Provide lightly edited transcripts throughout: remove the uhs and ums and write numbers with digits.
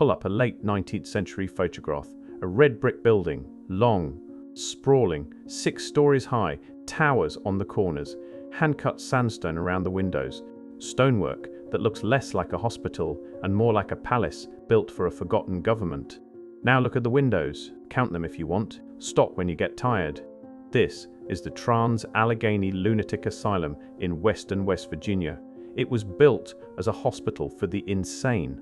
pull up a late 19th century photograph. A red brick building, long, sprawling, 6 stories high, towers on the corners, hand-cut sandstone around the windows, stonework that looks less like a hospital and more like a palace built for a forgotten government. Now look at the windows, count them if you want, stop when you get tired. This is the Trans-Allegheny Lunatic Asylum in western West Virginia. It was built as a hospital for the insane.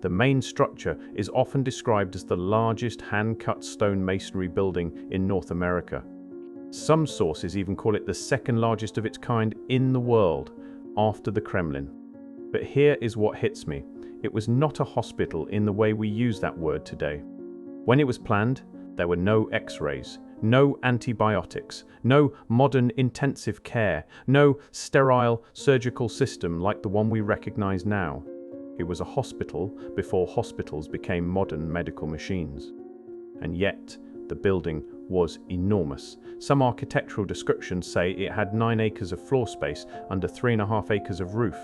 The main structure is often described as the largest hand-cut stone masonry building in North America. Some sources even call it the second largest of its kind in the world, after the Kremlin. But here is what hits me. It was not a hospital in the way we use that word today. When it was planned, there were no X-rays, no antibiotics, no modern intensive care, no sterile surgical system like the one we recognize now. It was a hospital before hospitals became modern medical machines. And yet, the building was enormous. Some architectural descriptions say it had 9 acres of floor space under 3.5 acres of roof.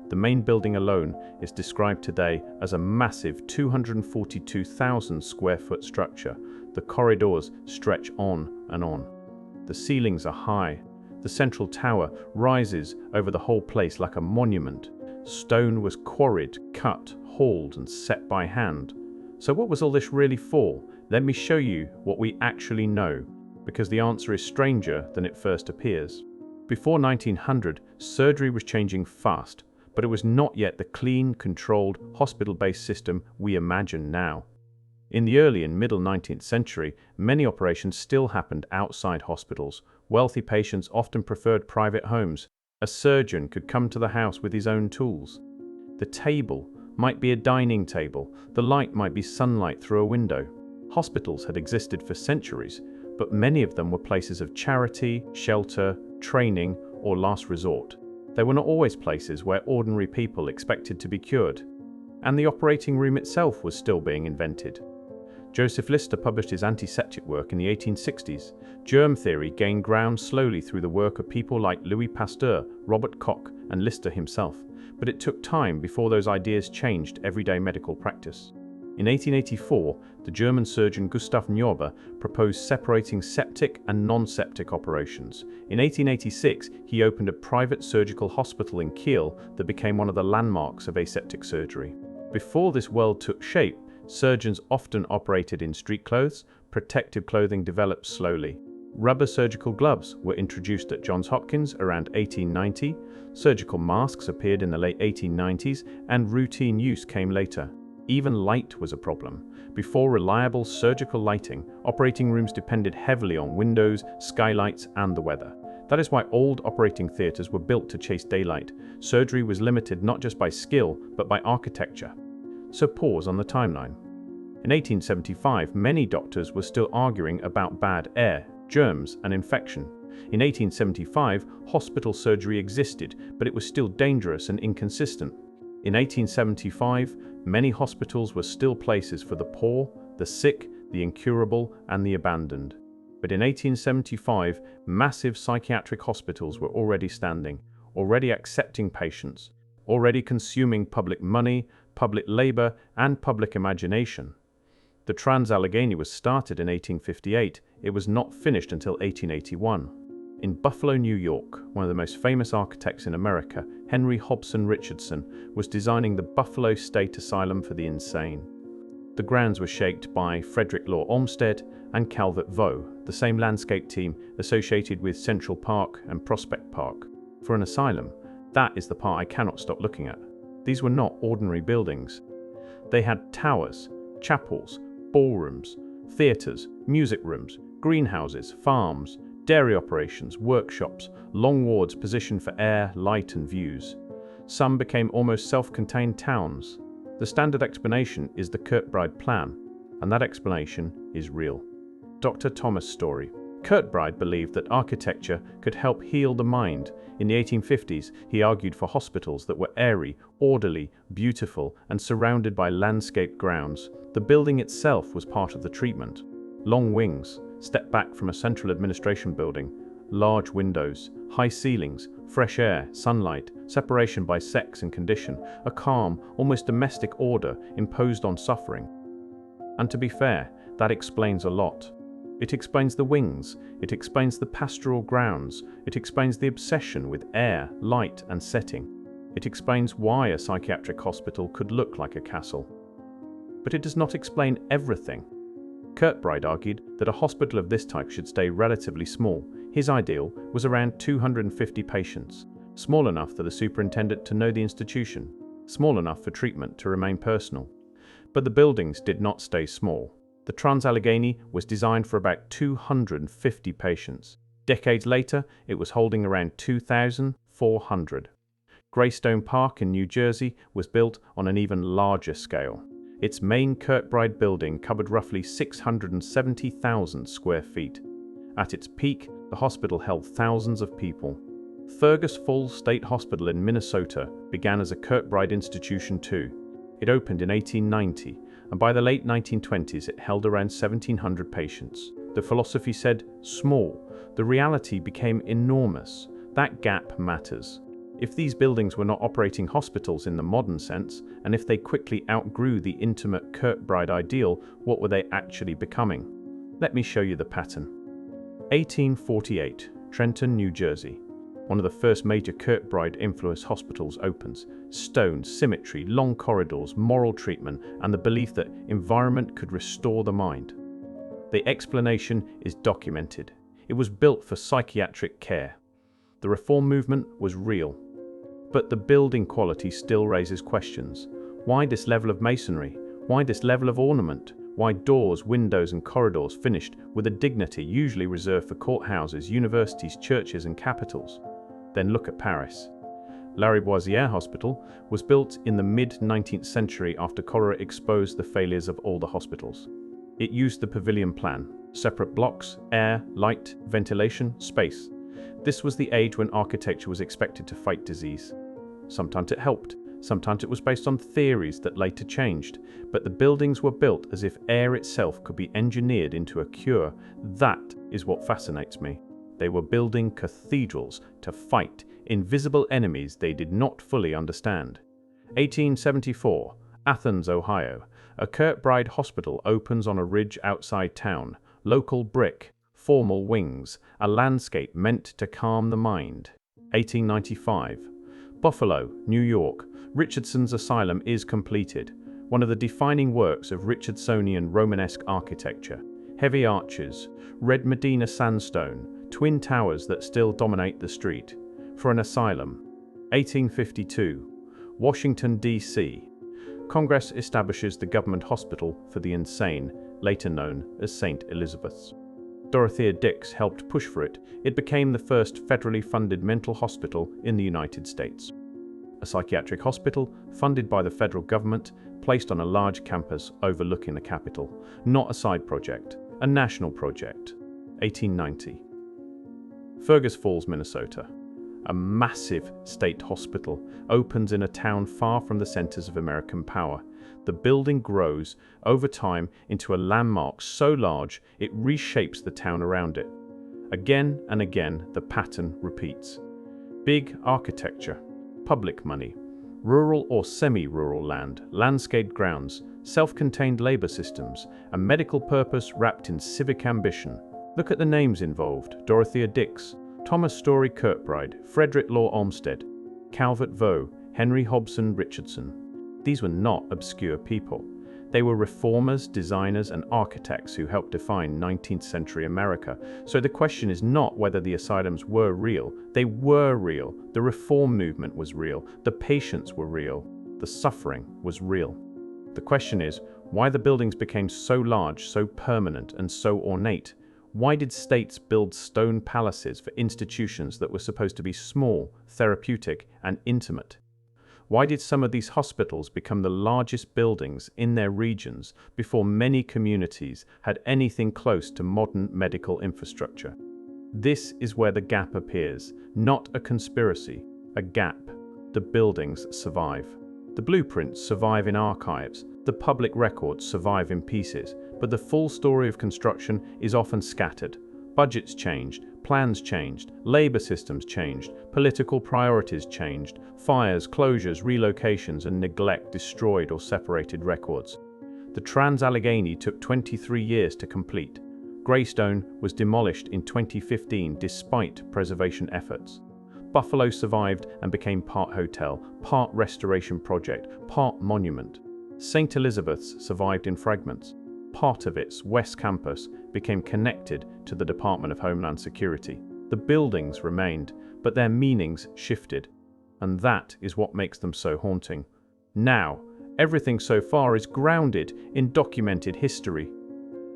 The main building alone is described today as a massive 242,000 square foot structure. The corridors stretch on and on. The ceilings are high. The central tower rises over the whole place like a monument. Stone was quarried, cut, hauled, and set by hand. So what was all this really for? Let me show you what we actually know, because the answer is stranger than it first appears. Before 1900, surgery was changing fast, but it was not yet the clean, controlled, hospital-based system we imagine now. In the early and middle 19th century, many operations still happened outside hospitals. Wealthy patients often preferred private homes. A surgeon could come to the house with his own tools. The table might be a dining table. The light might be sunlight through a window. Hospitals had existed for centuries, but many of them were places of charity, shelter, training, or last resort. They were not always places where ordinary people expected to be cured. And the operating room itself was still being invented. Joseph Lister published his antiseptic work in the 1860s. Germ theory gained ground slowly through the work of people like Louis Pasteur, Robert Koch, and Lister himself, but it took time before those ideas changed everyday medical practice. In 1884, the German surgeon Gustav Neuber proposed separating septic and non-septic operations. In 1886, he opened a private surgical hospital in Kiel that became one of the landmarks of aseptic surgery. Before this world took shape, surgeons often operated in street clothes. Protective clothing developed slowly. Rubber surgical gloves were introduced at Johns Hopkins around 1890. Surgical masks appeared in the late 1890s, and routine use came later. Even light was a problem. Before reliable surgical lighting, operating rooms depended heavily on windows, skylights, and the weather. That is why old operating theaters were built to chase daylight. Surgery was limited not just by skill, but by architecture. So pause on the timeline. In 1875, many doctors were still arguing about bad air, germs, and infection. In 1875, hospital surgery existed, but it was still dangerous and inconsistent. In 1875, many hospitals were still places for the poor, the sick, the incurable, and the abandoned. But in 1875, massive psychiatric hospitals were already standing, already accepting patients, already consuming public money, public labor, and public imagination. The Trans-Allegheny was started in 1858. It was not finished until 1881. In Buffalo, New York, one of the most famous architects in America, Henry Hobson Richardson, was designing the Buffalo State Asylum for the insane. The grounds were shaped by Frederick Law Olmsted and Calvert Vaux, the same landscape team associated with Central Park and Prospect Park. For an asylum, that is the part I cannot stop looking at. These were not ordinary buildings. They had towers, chapels, ballrooms, theaters, music rooms, greenhouses, farms, dairy operations, workshops, long wards positioned for air, light, and views. Some became almost self-contained towns. The standard explanation is the Kirkbride Plan, and that explanation is real. Dr. Thomas Story. Kirkbride believed that architecture could help heal the mind. In the 1850s, he argued for hospitals that were airy, orderly, beautiful, and surrounded by landscaped grounds. The building itself was part of the treatment. Long wings, stepped back from a central administration building, large windows, high ceilings, Fresh air, sunlight, separation by sex and condition, a calm, almost domestic order imposed on suffering. And to be fair, that explains a lot. It explains the wings, it explains the pastoral grounds, it explains the obsession with air, light and setting. It explains why a psychiatric hospital could look like a castle. But it does not explain everything. Kirkbride argued that a hospital of this type should stay relatively small. His ideal was around 250 patients, small enough for the superintendent to know the institution, small enough for treatment to remain personal. But the buildings did not stay small. The Trans-Allegheny was designed for about 250 patients. Decades later, it was holding around 2,400. Greystone Park in New Jersey was built on an even larger scale. Its main Kirkbride building covered roughly 670,000 square feet. At its peak, the hospital held thousands of people. Fergus Falls State Hospital in Minnesota began as a Kirkbride institution too. It opened in 1890, and by the late 1920s it held around 1,700 patients. The philosophy said, small. The reality became enormous. That gap matters. If these buildings were not operating hospitals in the modern sense, and if they quickly outgrew the intimate Kirkbride ideal, what were they actually becoming? Let me show you the pattern. 1848, Trenton, New Jersey. One of the first major Kirkbride-influenced hospitals opens. Stone, symmetry, long corridors, moral treatment, and the belief that environment could restore the mind. The explanation is documented. It was built for psychiatric care. The reform movement was real. But the building quality still raises questions. Why this level of masonry? Why this level of ornament? Why doors, windows and corridors finished with a dignity usually reserved for courthouses, universities, churches and capitals? Then look at Paris. Lariboisière Hospital was built in the mid-19th century after cholera exposed the failures of older hospitals. It used the pavilion plan, separate blocks, air, light, ventilation, space. This was the age when architecture was expected to fight disease. Sometimes it helped, sometimes it was based on theories that later changed, but the buildings were built as if air itself could be engineered into a cure. That is what fascinates me. They were building cathedrals to fight invisible enemies they did not fully understand. 1874, Athens, Ohio. A Kirkbride hospital opens on a ridge outside town. Local brick, formal wings, a landscape meant to calm the mind. 1895, Buffalo, New York. Richardson's Asylum is completed. One of the defining works of Richardsonian Romanesque architecture. Heavy arches, red Medina sandstone, twin towers that still dominate the street. For an asylum. 1852, Washington, D.C. Congress establishes the Government Hospital for the Insane, later known as St. Elizabeth's. Dorothea Dix helped push for it. It became the first federally funded mental hospital in the United States. A psychiatric hospital funded by the federal government, placed on a large campus overlooking the Capitol. Not a side project, a national project. 1890. Fergus Falls, Minnesota. A massive state hospital opens in a town far from the centers of American power. The building grows over time into a landmark so large it reshapes the town around it. Again and again, the pattern repeats. Big architecture, public money, rural or semi-rural land, landscaped grounds, self-contained labor systems, a medical purpose wrapped in civic ambition. Look at the names involved: Dorothea Dix, Thomas Story Kirkbride, Frederick Law Olmsted, Calvert Vaux, Henry Hobson Richardson. These were not obscure people. They were reformers, designers, and architects who helped define 19th century America. So the question is not whether the asylums were real. They were real. The reform movement was real. The patients were real. The suffering was real. The question is why the buildings became so large, so permanent, and so ornate. Why did states build stone palaces for institutions that were supposed to be small, therapeutic, and intimate? Why did some of these hospitals become the largest buildings in their regions before many communities had anything close to modern medical infrastructure? This is where the gap appears, not a conspiracy, a gap. The buildings survive. The blueprints survive in archives, the public records survive in pieces, but the full story of construction is often scattered. Budgets changed, Plans changed, labor systems changed, political priorities changed, fires, closures, relocations, and neglect destroyed or separated records. The Trans-Allegheny took 23 years to complete. Greystone was demolished in 2015 despite preservation efforts. Buffalo survived and became part hotel, part restoration project, part monument. St. Elizabeth's survived in fragments. Part of its West Campus became connected to the Department of Homeland Security. The buildings remained, but their meanings shifted. And that is what makes them so haunting. Now, everything so far is grounded in documented history.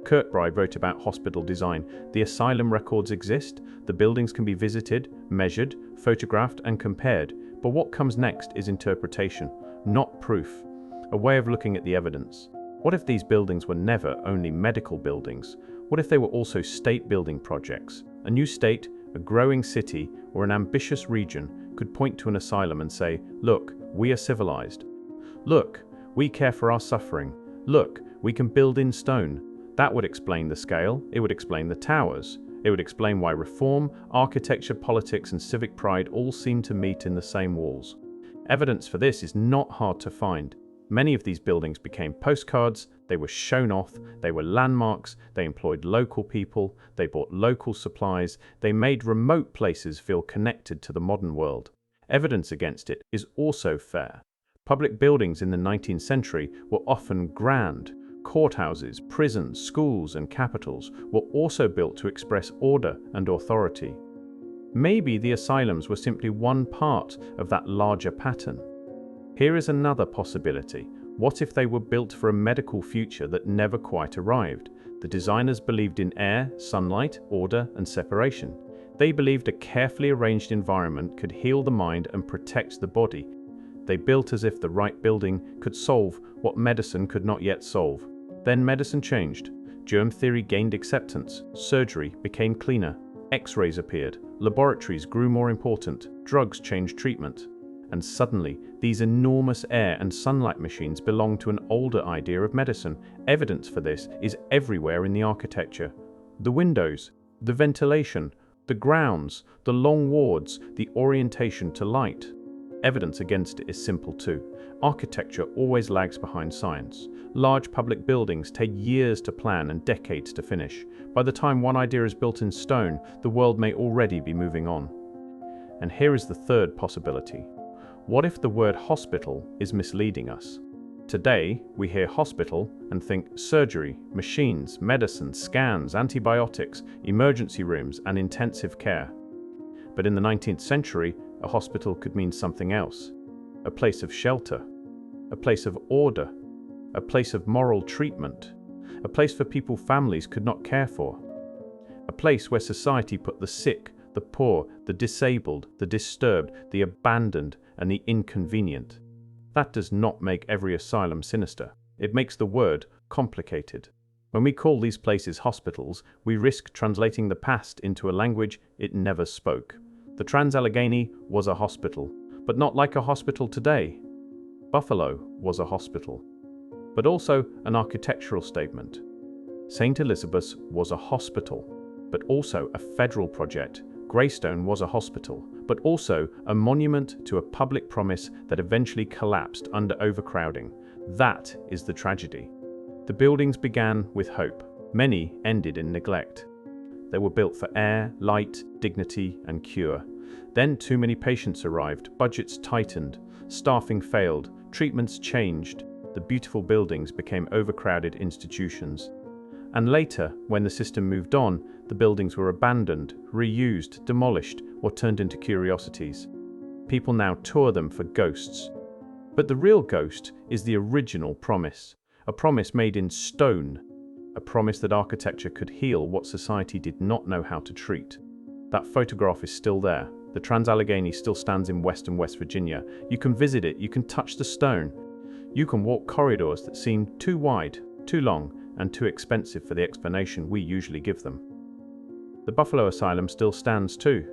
Kirkbride wrote about hospital design. The asylum records exist, the buildings can be visited, measured, photographed, and compared. But what comes next is interpretation, not proof. A way of looking at the evidence. What if these buildings were never only medical buildings? What if they were also state building projects? A new state, a growing city, or an ambitious region could point to an asylum and say, look, we are civilized. Look, we care for our suffering. Look, we can build in stone. That would explain the scale, it would explain the towers. It would explain why reform, architecture, politics, and civic pride all seem to meet in the same walls. Evidence for this is not hard to find. Many of these buildings became postcards, they were shown off, they were landmarks, they employed local people, they bought local supplies, they made remote places feel connected to the modern world. Evidence against it is also fair. Public buildings in the 19th century were often grand. Courthouses, prisons, schools, and capitals were also built to express order and authority. Maybe the asylums were simply one part of that larger pattern. Here is another possibility. What if they were built for a medical future that never quite arrived? The designers believed in air, sunlight, order, and separation. They believed a carefully arranged environment could heal the mind and protect the body. They built as if the right building could solve what medicine could not yet solve. Then medicine changed. Germ theory gained acceptance. Surgery became cleaner. X-rays appeared. Laboratories grew more important. Drugs changed treatment. And suddenly, these enormous air and sunlight machines belong to an older idea of medicine. Evidence for this is everywhere in the architecture. The windows, the ventilation, the grounds, the long wards, the orientation to light. Evidence against it is simple too. Architecture always lags behind science. Large public buildings take years to plan and decades to finish. By the time one idea is built in stone, the world may already be moving on. And here is the third possibility. What if the word hospital is misleading us? Today, we hear hospital and think surgery, machines, medicine, scans, antibiotics, emergency rooms, and intensive care. But in the 19th century, a hospital could mean something else. A place of shelter, a place of order, a place of moral treatment, a place for people families could not care for, a place where society put the sick, the poor, the disabled, the disturbed, the abandoned, and the inconvenient. That does not make every asylum sinister. It makes the word complicated. When we call these places hospitals, we risk translating the past into a language it never spoke. The Trans-Allegheny was a hospital, but not like a hospital today. Buffalo was a hospital, but also an architectural statement. St. Elizabeth's was a hospital, but also a federal project. Greystone was a hospital, but also a monument to a public promise that eventually collapsed under overcrowding. That is the tragedy. The buildings began with hope. Many ended in neglect. They were built for air, light, dignity, and cure. Then too many patients arrived, budgets tightened, staffing failed, treatments changed. The beautiful buildings became overcrowded institutions. And later, when the system moved on, the buildings were abandoned, reused, demolished, or turned into curiosities. People now tour them for ghosts. But the real ghost is the original promise, a promise made in stone, a promise that architecture could heal what society did not know how to treat. That photograph is still there. The Trans-Allegheny still stands in western West Virginia. You can visit it, you can touch the stone. You can walk corridors that seem too wide, too long, and too expensive for the explanation we usually give them. The Buffalo Asylum still stands too.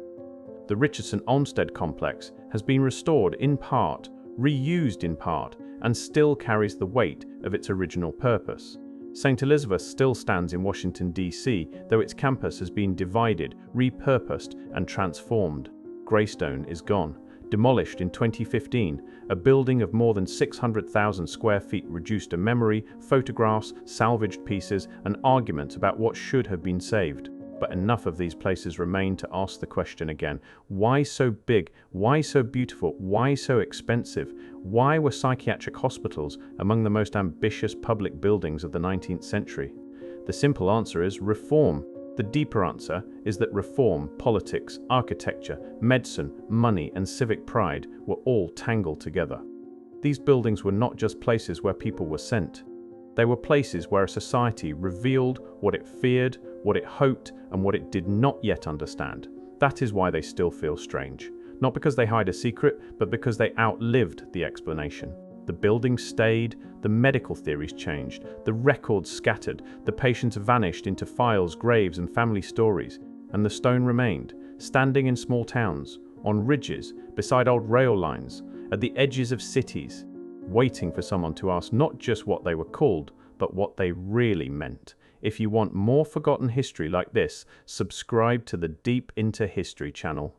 The Richardson-Olmsted complex has been restored in part, reused in part, and still carries the weight of its original purpose. St. Elizabeth still stands in Washington, D.C., though its campus has been divided, repurposed, and transformed. Greystone is gone. Demolished in 2015, a building of more than 600,000 square feet reduced to memory, photographs, salvaged pieces, and arguments about what should have been saved. But enough of these places remain to ask the question again. Why so big? Why so beautiful? Why so expensive? Why were psychiatric hospitals among the most ambitious public buildings of the 19th century? The simple answer is reform. The deeper answer is that reform, politics, architecture, medicine, money, and civic pride were all tangled together. These buildings were not just places where people were sent. They were places where a society revealed what it feared, what it hoped, and what it did not yet understand. That is why they still feel strange. Not because they hide a secret, but because they outlived the explanation. The buildings stayed, the medical theories changed, the records scattered, the patients vanished into files, graves, and family stories, and the stone remained, standing in small towns, on ridges, beside old rail lines, at the edges of cities, waiting for someone to ask not just what they were called, but what they really meant. If you want more forgotten history like this, subscribe to the Deep Into History channel.